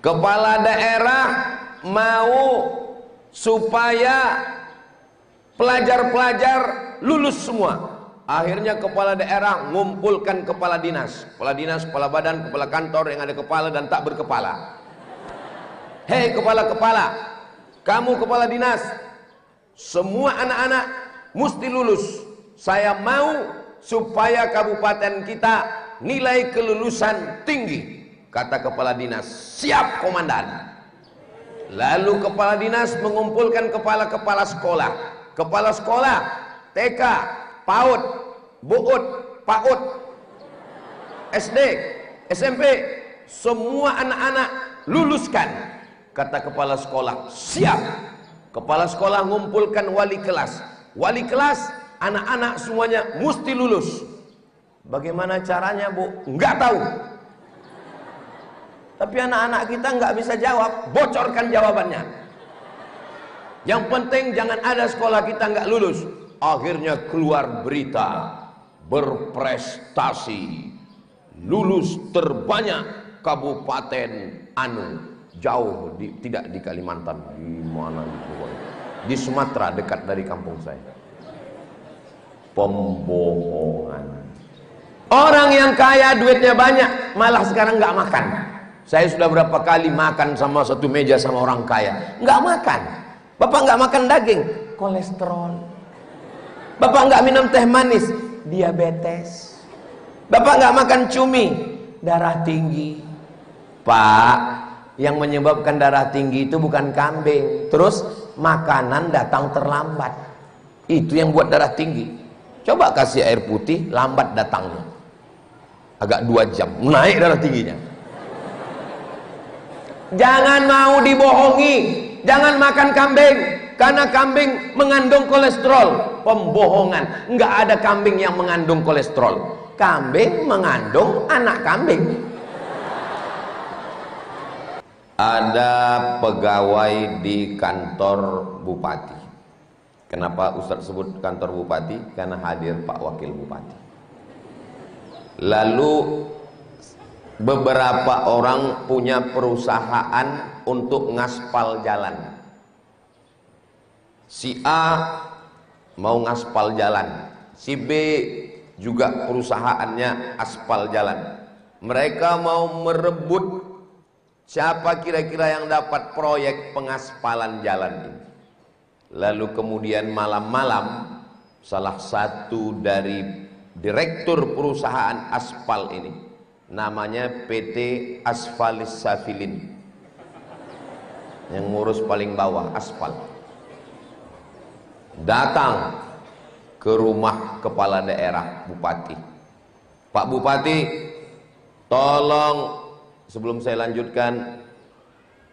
Kepala daerah mau supaya pelajar-pelajar lulus semua. Akhirnya kepala daerah ngumpulkan kepala dinas, kepala badan, kepala kantor yang ada kepala dan tak berkepala. Hei kepala-kepala, kamu kepala dinas, semua anak-anak mesti lulus. Saya mau supaya kabupaten kita nilai kelulusan tinggi. Kata kepala dinas, siap komandan. Lalu kepala dinas mengumpulkan kepala-kepala sekolah, kepala sekolah TK, PAUD, BUUD, PAUD, SD, SMP, semua anak-anak luluskan. Kata kepala sekolah, siap. Kepala sekolah mengumpulkan wali kelas, anak-anak semuanya mesti lulus. Bagaimana caranya, Bu? Enggak tahu. Tapi anak-anak kita nggak bisa jawab, bocorkan jawabannya. Yang penting jangan ada sekolah kita nggak lulus. Akhirnya keluar berita, berprestasi, lulus terbanyak kabupaten jauh tidak di Kalimantan, di mana itu? Di Sumatera, dekat dari kampung saya. Pembohongan. Orang yang kaya duitnya banyak, malah sekarang nggak makan. Saya sudah berapa kali makan sama satu meja sama orang kaya, nggak makan. Bapak nggak makan daging, kolesterol. Bapak nggak minum teh manis, diabetes. Bapak nggak makan cumi, darah tinggi. Pak, yang menyebabkan darah tinggi itu bukan kambing, terus makanan datang terlambat. Itu yang buat darah tinggi. Coba kasih air putih, lambat datangnya, agak 2 jam, naik darah tingginya. Jangan mau dibohongi, jangan makan kambing, karena kambing mengandung kolesterol. Pembohongan, nggak ada kambing yang mengandung kolesterol. Kambing mengandung anak kambing. Ada pegawai di kantor bupati. Kenapa Ustadz sebut kantor bupati? Karena hadir Pak Wakil Bupati. Lalu beberapa orang punya perusahaan untuk ngaspal jalan. Si A mau ngaspal jalan, si B juga perusahaannya aspal jalan. Mereka mau merebut siapa kira-kira yang dapat proyek pengaspalan jalan ini. Lalu kemudian malam-malam salah satu dari direktur perusahaan aspal ini, namanya PT Asfalis Safilin, yang ngurus paling bawah aspal, datang ke rumah kepala daerah bupati. Pak Bupati, tolong sebelum saya lanjutkan,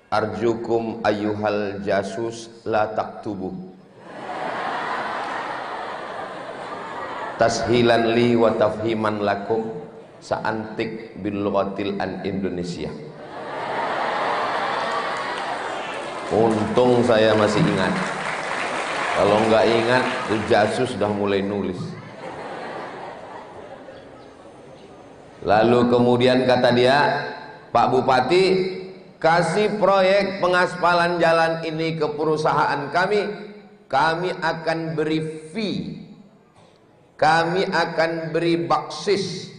arjukum ayyuhal jasus la taktubu tashilan li wa tafhiman lakum sa'antik bil lughatil an Indonesia. Untung saya masih ingat. Kalau nggak ingat, jasus sudah mulai nulis. Lalu kemudian kata dia, Pak Bupati, kasih proyek pengaspalan jalan ini ke perusahaan kami akan beri fee, kami akan beri baksis,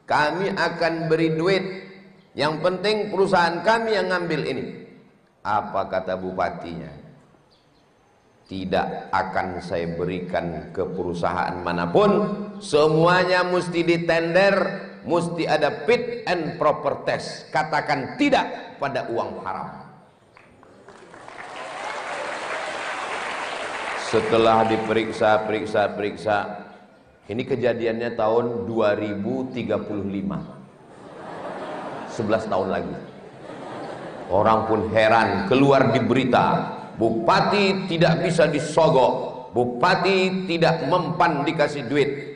kami akan beri duit. Yang penting perusahaan kami yang ngambil ini. Apa kata bupatinya? Tidak akan saya berikan ke perusahaan manapun, semuanya mesti ditender, mesti ada fit and proper test. Katakan tidak pada uang haram. Setelah diperiksa, ini kejadiannya tahun 2035, 11 tahun lagi. Orang pun heran, keluar di berita, bupati tidak bisa disogok, bupati tidak mempan dikasih duit.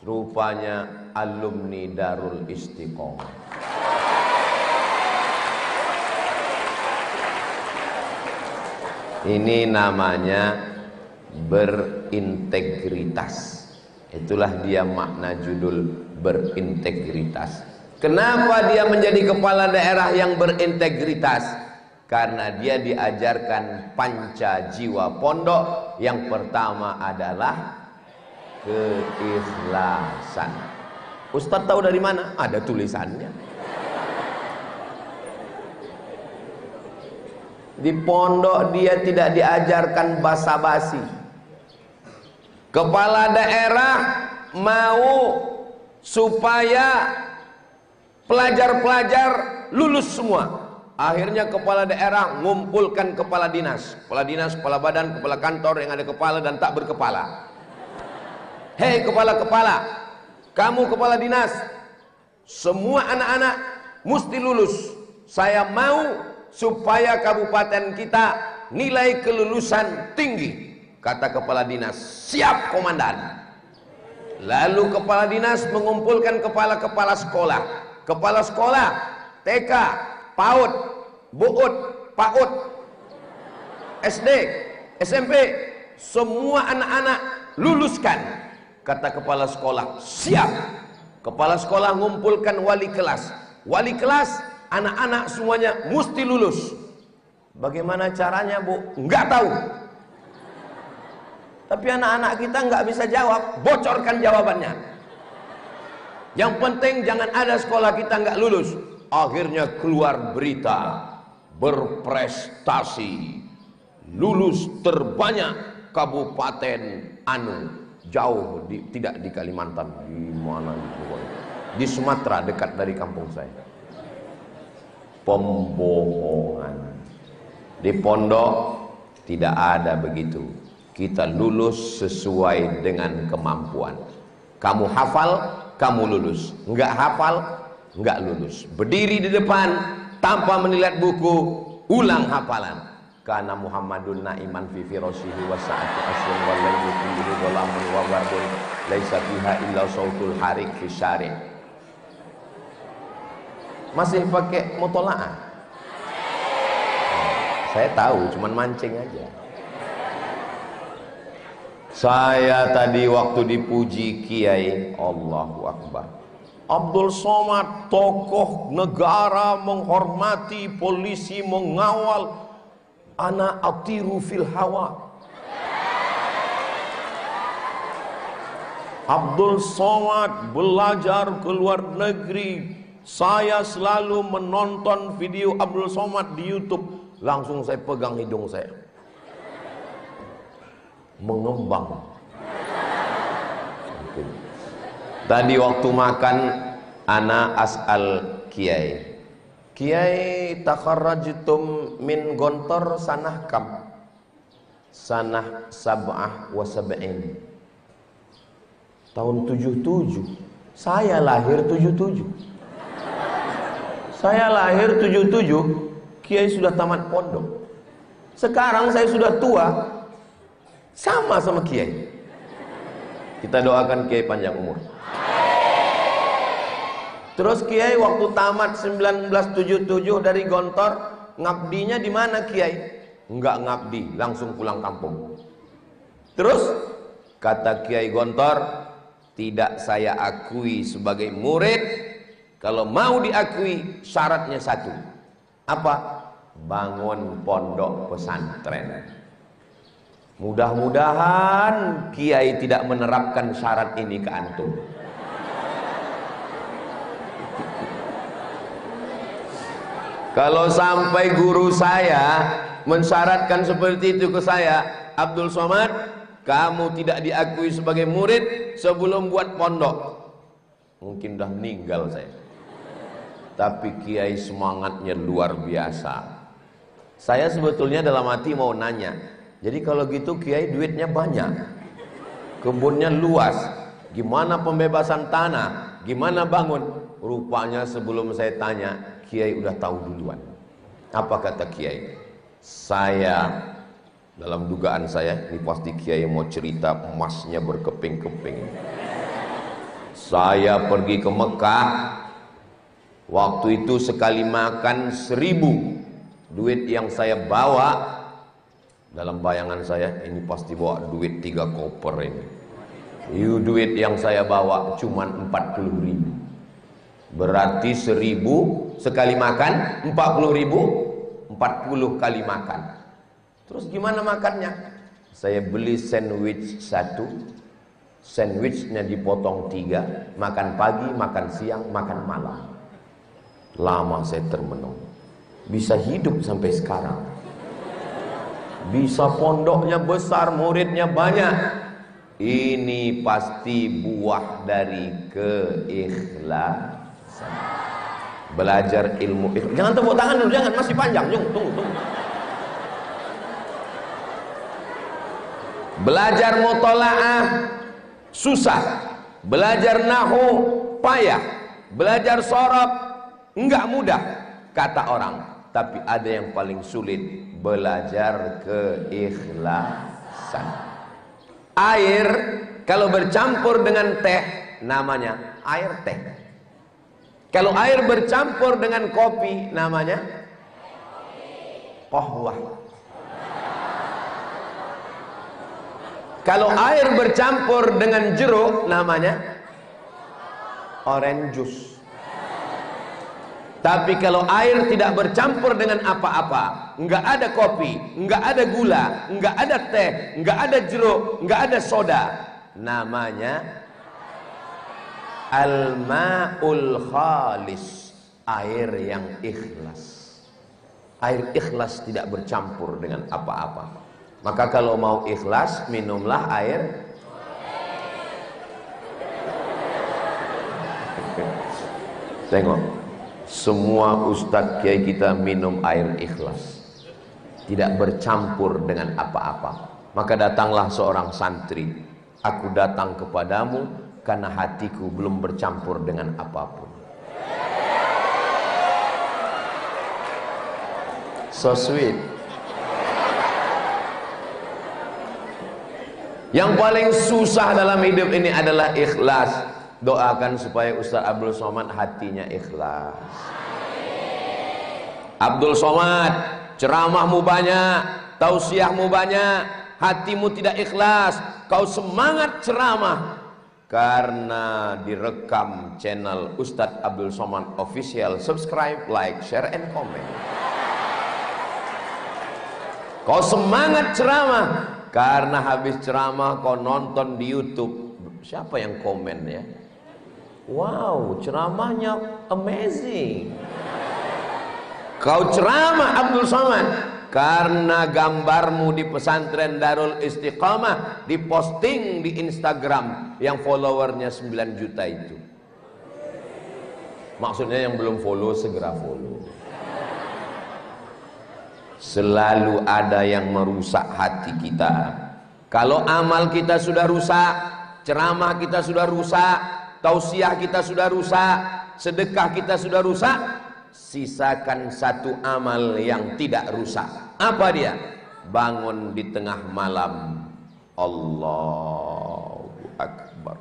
Rupanya alumni Darul Istiqomah. Ini namanya berintegritas. Itulah dia makna judul berintegritas. Kenapa dia menjadi kepala daerah yang berintegritas? Karena dia diajarkan panca jiwa pondok. Yang pertama adalah keikhlasan. Ustadz tahu dari mana? Ada tulisannya. Di pondok dia tidak diajarkan basa-basi. Kepala daerah mau supaya pelajar-pelajar lulus semua. Akhirnya kepala daerah ngumpulkan kepala dinas, kepala badan, kepala kantor yang ada kepala dan tak berkepala. Hei kepala-kepala, kamu kepala dinas, semua anak-anak mesti lulus. Saya mau supaya kabupaten kita nilai kelulusan tinggi. Kata kepala dinas, siap komandan. Lalu kepala dinas mengumpulkan kepala-kepala sekolah. Kepala sekolah TK, PAUD, BUUD, PAUD, SD, SMP, semua anak-anak luluskan. Kata kepala sekolah, siap. Kepala sekolah mengumpulkan wali kelas. Wali kelas, anak-anak semuanya mesti lulus. Bagaimana caranya, Bu? Enggak tahu. Tapi anak-anak kita nggak bisa jawab, bocorkan jawabannya. Yang penting jangan ada sekolah kita nggak lulus. Akhirnya keluar berita, berprestasi, lulus terbanyak kabupaten anu, jauh tidak di Kalimantan, di mana di Sumatera dekat dari kampung saya. Pembohongan. Di pondok tidak ada begitu. Kita lulus sesuai dengan kemampuan. Kamu hafal, kamu lulus. Enggak hafal, enggak lulus. Berdiri di depan tanpa melihat buku, ulang hafalan. Kana Muhammadun na'iman fi firashihi wa sa'ati asrun wal layli kulluhu dhalamun wa bardun laisa fiha illa sautul harik fi syari'. Masih pakai mutola'ah? Saya tahu, cuman mancing aja. Saya tadi waktu dipuji Kiai, Allahu Akbar, Abdul Somad, tokoh negara, menghormati, polisi mengawal, ana atiru fil hawa. Abdul Somad belajar ke luar negeri. Saya selalu menonton video Abdul Somad di YouTube. Langsung saya pegang hidung saya, mengembang. Tadi waktu makan ana as'al Kiai, Kiai takharrajtum min Gontor sanah kam? Sanah sab'ah wa sab'in. Tahun 77. Saya lahir 77. Saya lahir 77, Kiai sudah tamat pondok. Sekarang saya sudah tua, sama Kiai. Kita doakan Kiai panjang umur. Terus Kiai waktu tamat 1977 dari Gontor, ngabdinya di mana Kiai? Enggak ngabdi, langsung pulang kampung. Terus kata Kiai Gontor, tidak saya akui sebagai murid. Kalau mau diakui syaratnya satu. Apa? Bangun pondok pesantren. Mudah-mudahan Kiai tidak menerapkan syarat ini ke antum. Kalau sampai guru saya mensyaratkan seperti itu ke saya, Abdul Somad, kamu tidak diakui sebagai murid sebelum buat pondok, mungkin dah meninggal saya. Tapi Kiai semangatnya luar biasa. Saya sebetulnya dalam hati mau nanya, jadi kalau gitu Kiai duitnya banyak, kebunnya luas, gimana pembebasan tanah, gimana bangun? Rupanya sebelum saya tanya, Kiai udah tahu duluan. Apa kata Kiai? Saya, dalam dugaan saya, ini pasti Kiai mau cerita emasnya berkeping-keping. Saya pergi ke Mekah, waktu itu sekali makan 1000. Duit yang saya bawa, dalam bayangan saya ini pasti bawa duit 3 koper ini. Duit yang saya bawa cuma 40.000. Berarti 1000 sekali makan 40.000, 40 kali makan. Terus gimana makannya? Saya beli sandwich 1, sandwichnya dipotong 3, makan pagi, makan siang, makan malam. Lama saya termenung. Bisa hidup sampai sekarang. Bisa pondoknya besar, muridnya banyak. Ini pasti buah dari keikhlasan. Belajar ilmu ikhlas. Jangan tepuk tangan dulu, jangan, masih panjang. Tunggu. Belajar mutolaah susah. Belajar nahu payah. Belajar sorab enggak mudah kata orang. Tapi ada yang paling sulit, belajar keikhlasan. Air kalau bercampur dengan teh namanya air teh. Kalau air bercampur dengan kopi namanya qahwah. Kalau air bercampur dengan jeruk namanya orange juice. Tapi kalau air tidak bercampur dengan apa-apa, enggak ada kopi, enggak ada gula, enggak ada teh, enggak ada jeruk, enggak ada soda, namanya al-ma'ul khalis, air yang ikhlas. Air ikhlas tidak bercampur dengan apa-apa. Maka kalau mau ikhlas, minumlah air. Tengok, semua ustadz kiai kita minum air ikhlas, tidak bercampur dengan apa-apa. Maka datanglah seorang santri, aku datang kepadamu karena hatiku belum bercampur dengan apapun. So sweet. Yang paling susah dalam hidup ini adalah ikhlas. Doakan supaya Ustaz Abdul Somad hatinya ikhlas. Abdul Somad, ceramahmu banyak, tausiahmu banyak, hatimu tidak ikhlas. Kau semangat ceramah karena direkam channel Ustaz Abdul Somad Official. Subscribe, like, share, and comment. Kau semangat ceramah karena habis ceramah kau nonton di YouTube. Siapa yang komen ya? Wow, ceramahnya amazing. Kau ceramah Abdul Somad karena gambarmu di pesantren Darul Istiqamah diposting di Instagram yang followernya 9 juta itu. Maksudnya yang belum follow segera follow. Selalu ada yang merusak hati kita. Kalau amal kita sudah rusak, ceramah kita sudah rusak, tausiah kita sudah rusak, sedekah kita sudah rusak, sisakan satu amal yang tidak rusak. Apa dia? Bangun di tengah malam. Allahu Akbar.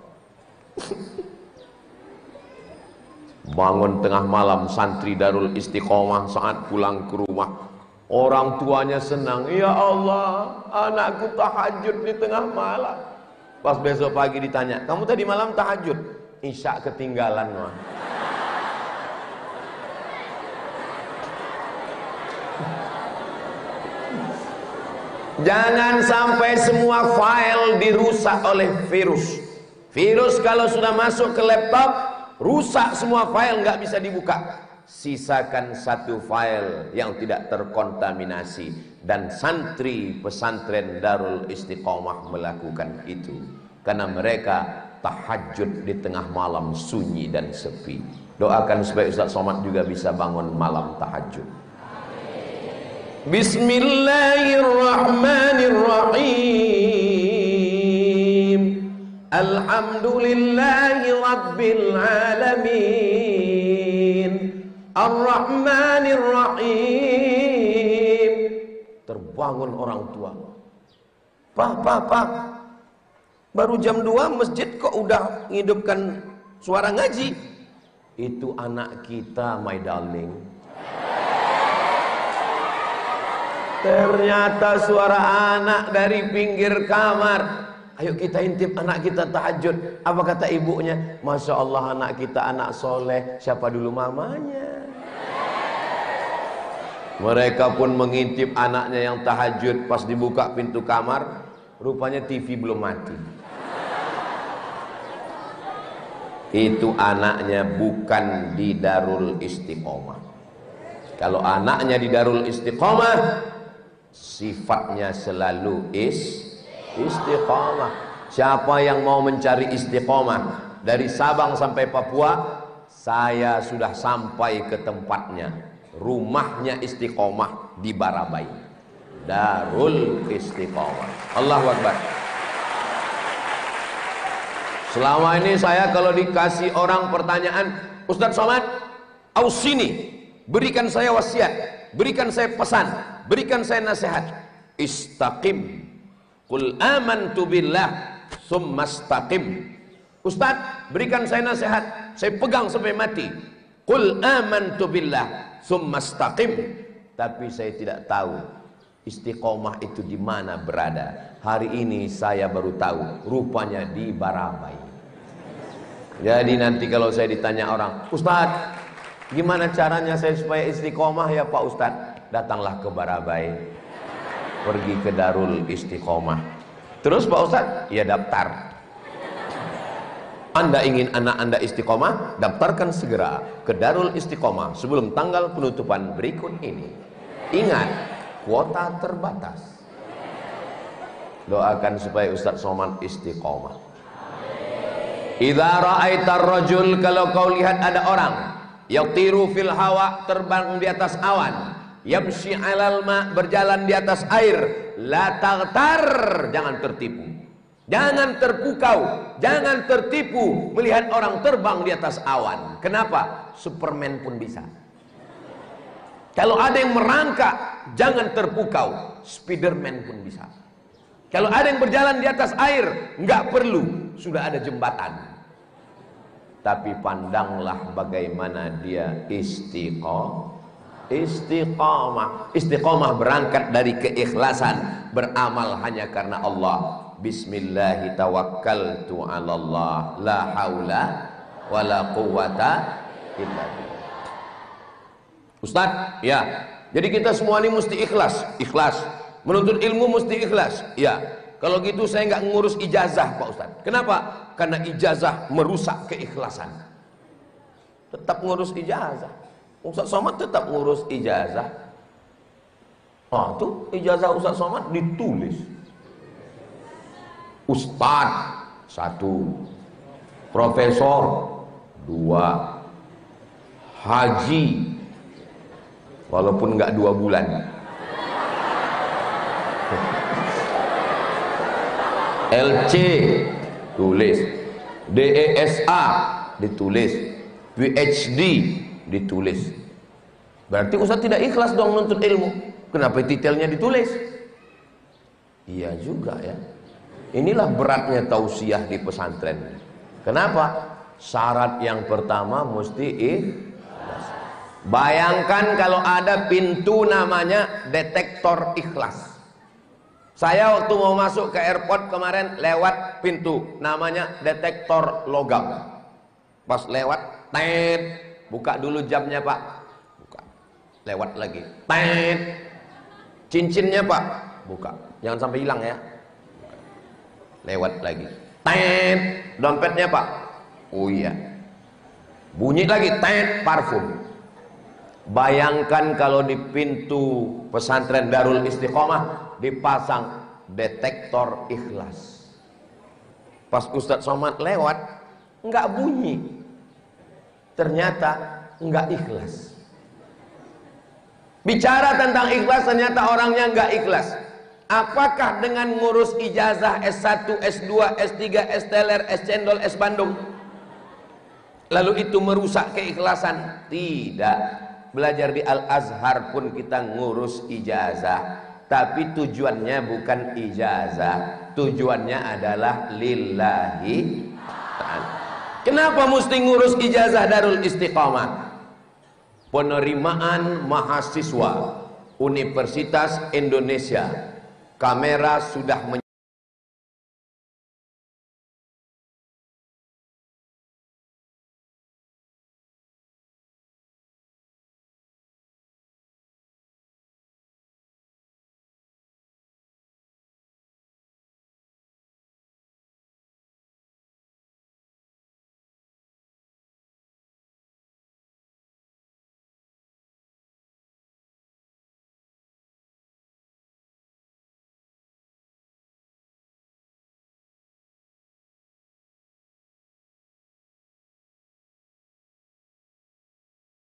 Bangun tengah malam, santri Darul Istiqomah saat pulang ke rumah, orang tuanya senang. Ya Allah, anakku tahajud di tengah malam. Pas besok pagi ditanya, kamu tadi malam tahajud? Isya ketinggalan mah. Jangan sampai semua file dirusak oleh virus. Virus kalau sudah masuk ke laptop, rusak semua file, nggak bisa dibuka. Sisakan satu file yang tidak terkontaminasi. Dan santri pesantren Darul Istiqomah melakukan itu karena mereka tahajud di tengah malam sunyi dan sepi. Doakan supaya Ustaz Somad juga bisa bangun malam tahajud. Bismillahirrahmanirrahim. Alhamdulillahi Rabbil Alamin. Ar-Rahmanir-Rahim. Terbangun orang tua. Pak, baru jam 2 masjid kok udah menghidupkan suara ngaji. Itu anak kita, my darling. Ternyata suara anak dari pinggir kamar. Ayo kita intip anak kita tahajud. Apa kata ibunya? Masya Allah anak kita anak soleh. Siapa dulu mamanya? Mereka pun mengintip anaknya yang tahajud. Pas dibuka pintu kamar, rupanya TV belum mati. Itu anaknya bukan di Darul Istiqomah. Kalau anaknya di Darul Istiqomah, sifatnya selalu istiqomah. Siapa yang mau mencari istiqomah dari Sabang sampai Papua, saya sudah sampai ke tempatnya. Rumahnya istiqomah di Barabai, Darul Istiqomah. Allahu Akbar. Selama ini saya kalau dikasih orang pertanyaan, Ustadz Somad, ausini, berikan saya wasiat, berikan saya pesan, berikan saya nasihat. Istaqim, qul amantu billah, summastaqim. Ustadz, berikan saya nasihat, saya pegang sampai mati. Qul amantu billah, summastaqim. Tapi saya tidak tahu istiqomah itu di mana berada. Hari ini saya baru tahu, rupanya di Barabai. Jadi nanti kalau saya ditanya orang, Ustadz, gimana caranya saya supaya istiqomah ya Pak Ustadz? Datanglah ke Barabai, pergi ke Darul Istiqomah. Terus Pak Ustadz, ya daftar. Anda ingin anak Anda istiqomah, daftarkan segera ke Darul Istiqomah sebelum tanggal penutupan berikut ini. Ingat, kuota terbatas. Doakan supaya Ustadz Somad istiqomah. Idza ra'aitar rajul, kalau kau lihat ada orang yatiru fil hawa, terbang di atas awan, yamshi 'alal ma, berjalan di atas air, la taghtar, jangan tertipu, jangan terpukau, jangan tertipu melihat orang terbang di atas awan. Kenapa? Superman pun bisa. Kalau ada yang merangkak, jangan terpukau, Spiderman pun bisa. Kalau ada yang berjalan di atas air, nggak perlu, sudah ada jembatan. Tapi pandanglah bagaimana dia istiqomah. Istiqomah berangkat dari keikhlasan, beramal hanya karena Allah. Bismillahi tawakkaltu 'alallah, la haula wala quwwata illa billah. Ustaz, ya. Jadi kita semua ini mesti ikhlas. Menuntut ilmu mesti ikhlas. Ya. Kalau gitu saya nggak ngurus ijazah Pak Ustaz. Kenapa? Karena ijazah merusak keikhlasan. Tetap ngurus ijazah. Ustaz Somad tetap ngurus ijazah. Oh tuh ijazah Ustaz Somad ditulis. Ustaz 1, Profesor 2, Haji walaupun nggak 2 bulan. LC tulis, DESA ditulis, PhD ditulis. Berarti Ustaz tidak ikhlas dong menuntut ilmu. Kenapa detailnya ditulis? Iya juga ya. Inilah beratnya tausiah di pesantren. Kenapa? Syarat yang pertama mesti ikhlas. Bayangkan kalau ada pintu namanya detektor ikhlas. Saya waktu mau masuk ke airport kemarin lewat pintu namanya detektor logam. Pas lewat, tet, buka dulu jamnya Pak. Buka. Lewat lagi. Tet. Cincinnya Pak, buka. Jangan sampai hilang ya. Lewat lagi. Tet. Dompetnya Pak. Oh iya. Bunyi lagi, tet, parfum. Bayangkan kalau di pintu pesantren Darul Istiqomah dipasang detektor ikhlas. Pas Ustadz Somad lewat nggak bunyi, ternyata nggak ikhlas. Bicara tentang ikhlas, ternyata orangnya nggak ikhlas. Apakah dengan ngurus ijazah S1, S2, S3, S teler, S cendol, S bandung lalu itu merusak keikhlasan? Tidak. Belajar di Al-Azhar pun kita ngurus ijazah, tapi tujuannya bukan ijazah, tujuannya adalah lillahi ta'ala. Kenapa mesti ngurus ijazah Darul Istiqomah? Penerimaan mahasiswa Universitas Indonesia, kamera sudah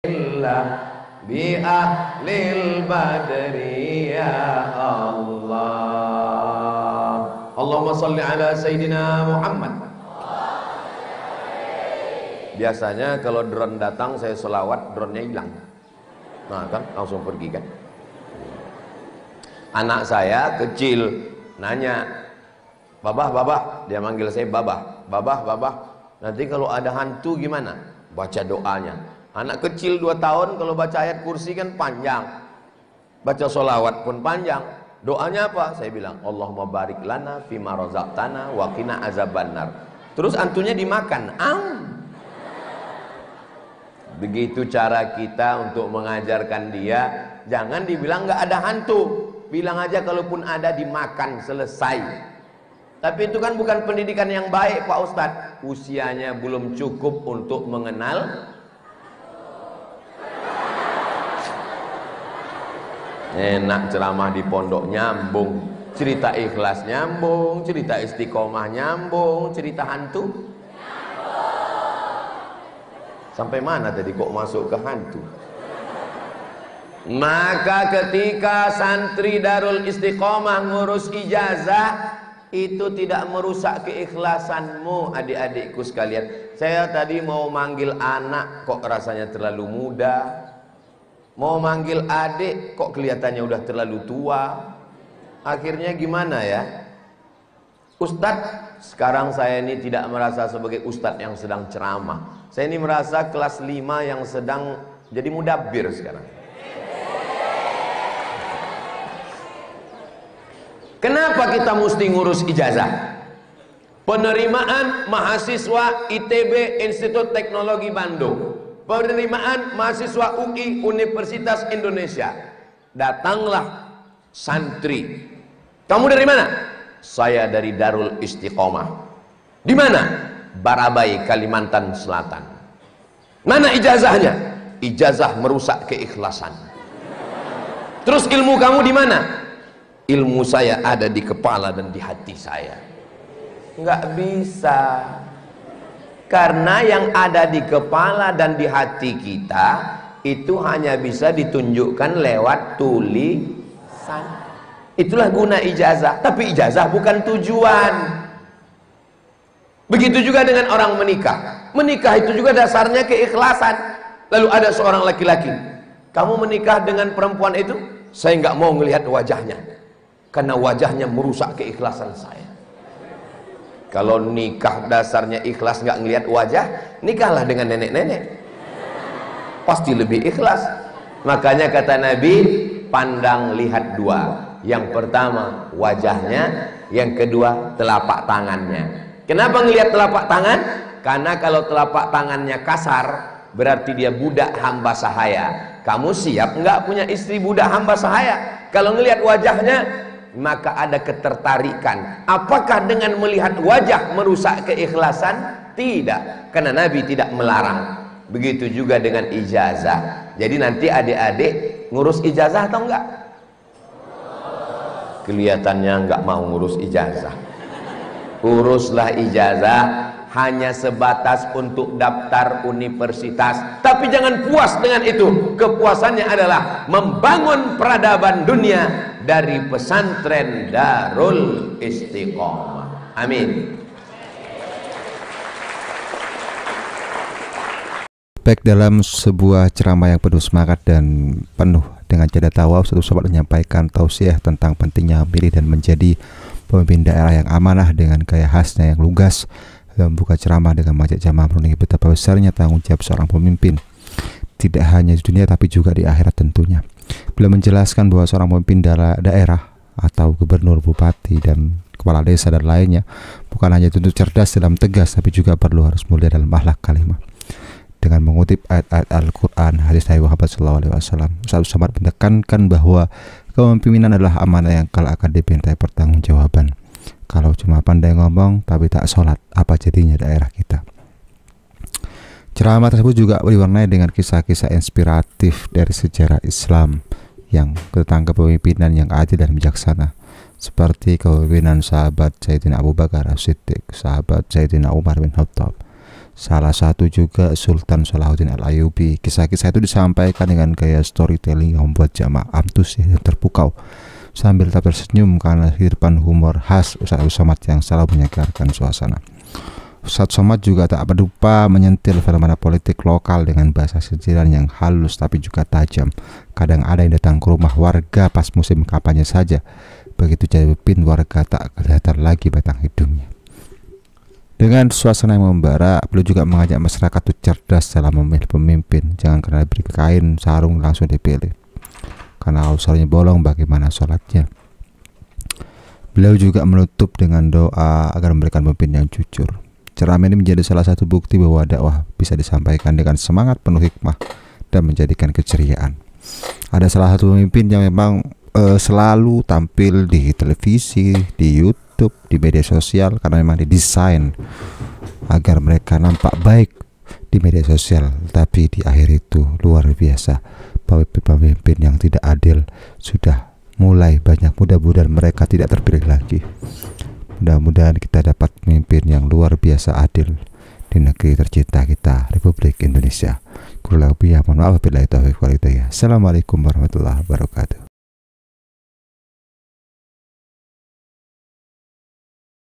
bi ahlil badri ya Allah. Allahumma salli ala Sayyidina Muhammad. Biasanya kalau drone datang saya selawat, drone-nya hilang. Nah kan langsung pergi kan. Anak saya kecil nanya, babah, dia manggil saya babah, nanti kalau ada hantu gimana? Baca doanya. Anak kecil 2 tahun kalau baca ayat kursi kan panjang, baca sholawat pun panjang. Doanya apa? Saya bilang, Allahumma barik lana fima razaqtana wa qina azabannar. Terus hantunya dimakan. Begitu cara kita untuk mengajarkan dia. Jangan dibilang nggak ada hantu, bilang aja kalaupun ada dimakan, selesai. Tapi itu kan bukan pendidikan yang baik Pak Ustadz. Usianya belum cukup untuk mengenal. Enak ceramah di pondok nyambung, cerita ikhlas nyambung, cerita istiqomah nyambung, cerita hantu sampai mana tadi kok masuk ke hantu? Maka ketika santri Darul Istiqomah ngurus ijazah, itu tidak merusak keikhlasanmu adik-adikku sekalian. Saya tadi mau manggil anak kok rasanya terlalu muda, mau manggil adik kok kelihatannya udah terlalu tua. Akhirnya gimana ya? Ustadz, sekarang saya ini tidak merasa sebagai ustadz yang sedang ceramah. Saya ini merasa kelas 5 yang sedang jadi mudabbir sekarang. Kenapa kita mesti ngurus ijazah? Penerimaan mahasiswa ITB Institut Teknologi Bandung, penerimaan mahasiswa UI Universitas Indonesia. Datanglah santri. Kamu dari mana? Saya dari Darul Istiqomah. Di mana? Barabai, Kalimantan Selatan. Mana ijazahnya? Ijazah merusak keikhlasan. Terus ilmu kamu di mana? Ilmu saya ada di kepala dan di hati saya. Nggak bisa. Karena yang ada di kepala dan di hati kita itu hanya bisa ditunjukkan lewat tulisan. Itulah guna ijazah. Tapi ijazah bukan tujuan. Begitu juga dengan orang menikah. Menikah itu juga dasarnya keikhlasan. Lalu ada seorang laki-laki, kamu menikah dengan perempuan itu? Saya nggak mau melihat wajahnya, karena wajahnya merusak keikhlasan saya. Kalau nikah dasarnya ikhlas, nggak ngelihat wajah, nikahlah dengan nenek-nenek, pasti lebih ikhlas. Makanya kata Nabi, pandang lihat 2. Yang pertama wajahnya, yang kedua telapak tangannya. Kenapa ngelihat telapak tangan? Karena kalau telapak tangannya kasar, berarti dia budak hamba sahaya. Kamu siap nggak punya istri budak hamba sahaya? Kalau ngelihat wajahnya, maka ada ketertarikan. Apakah dengan melihat wajah merusak keikhlasan? Tidak, karena Nabi tidak melarang. Begitu juga dengan ijazah. Jadi nanti adik-adik ngurus ijazah atau enggak? Kelihatannya enggak mau ngurus ijazah. Uruslah ijazah, hanya sebatas untuk daftar universitas. Tapi jangan puas dengan itu. Kepuasannya adalah membangun peradaban dunia dari pesantren Darul Istiqomah. Amin. Baik, dalam sebuah ceramah yang penuh semangat dan penuh dengan canda tawa, satu sahabat menyampaikan tausiah tentang pentingnya memilih dan menjadi pemimpin daerah yang amanah dengan gaya khasnya yang lugas. Dan membuka ceramah dengan mengajak jamaah merenungi betapa besarnya tanggung jawab seorang pemimpin, tidak hanya di dunia tapi juga di akhirat tentunya. Beliau menjelaskan bahwa seorang pemimpin daerah atau gubernur, bupati, dan kepala desa dan lainnya bukan hanya tuntut cerdas dalam tegas, tapi juga perlu harus mulia dalam akhlak kalimah. Dengan mengutip ayat-ayat Al-Quran, hadis Nabi Muhammad SAW, Ustaz Samad menekankan bahwa kepemimpinan adalah amanah yang kelak akan dimintai pertanggungjawaban. Kalau cuma pandai ngomong tapi tak sholat, apa jadinya daerah kita? Ceramah tersebut juga diwarnai dengan kisah-kisah inspiratif dari sejarah Islam yang tentang kepemimpinan yang adil dan bijaksana, seperti kepemimpinan sahabat Sayyidina Abu Bakar As-Siddiq, sahabat Sayyidina Umar bin Khattab, Salah satu juga Sultan Salahuddin Al-Ayyubi. Kisah-kisah itu disampaikan dengan gaya storytelling yang membuat jamaah antusias dan terpukau sambil tetap tersenyum karena kehidupan humor khas Ustadz Abdul Somad yang selalu menyegarkan suasana. Ustadz Somad juga tak lupa menyentil fenomena politik lokal dengan bahasa sentilan yang halus tapi juga tajam. Kadang ada yang datang ke rumah warga pas musim kampanye saja. Begitu jadi pin warga tak kelihatan lagi batang hidungnya. Dengan suasana yang membara, beliau juga mengajak masyarakat untuk cerdas dalam memilih pemimpin. Jangan karena diberi kain sarung langsung dipilih. Karena kalau sarungnya bolong, bagaimana sholatnya? Beliau juga menutup dengan doa agar memberikan pemimpin yang jujur. Ceramah ini menjadi salah satu bukti bahwa dakwah bisa disampaikan dengan semangat penuh hikmah dan menjadikan keceriaan. Ada salah satu pemimpin yang memang selalu tampil di televisi, di YouTube, di media sosial karena memang didesain agar mereka nampak baik di media sosial, tapi di akhir itu luar biasa. Pemimpin yang tidak adil sudah mulai banyak, mudah-mudahan mereka tidak terpilih lagi. Mudah-mudahan kita dapat pemimpin yang luar biasa adil di negeri tercinta kita, Republik Indonesia. Kurang lebih mohon maaf bila itu. Assalamualaikum warahmatullahi wabarakatuh.